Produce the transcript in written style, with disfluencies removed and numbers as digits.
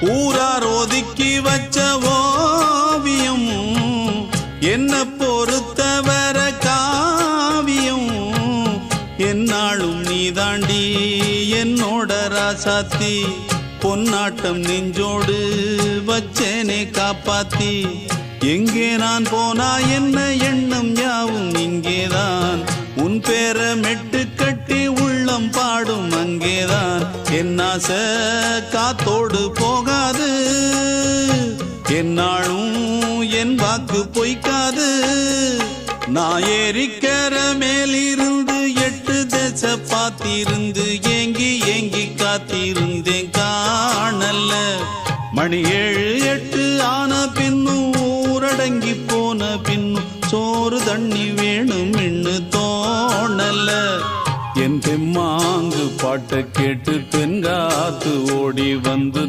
ஊரார் ஒதுக்கி வச்ச ஓவியம் என்ன பொறுத்தவர காவியம் என்னாலும் நீதாண்டி என்னோட ராசாத்தி பொன்னாட்டம் நெஞ்சோடு வச்சேனே காப்பாத்தி எங்கே நான் போனா என்ன எண்ணம் யாவும் இங்கேதான் உன் பேர மெட்டு கட்டி உள்ளம் பாடும் அங்கேதான் என் ஆசை காத்தோடு போகாது என்னாலும் என் வாக்கு பொய்க்காது நான் ஏறிக்கிற மேலிருந்து 8 தேச பார்த்திருந்து ஏங்கி ஏங்கி காத்திருந்தேன் காணல்ல மணி 7 8 ஆன பின்னும் ஊரடங்கி போன பின்னும் சோறு தண்ணி வேணும் என்று தோணல என் தெம்மாங்கு பாட்டை கேட்டு பெண்காத்து ஓடி வந்து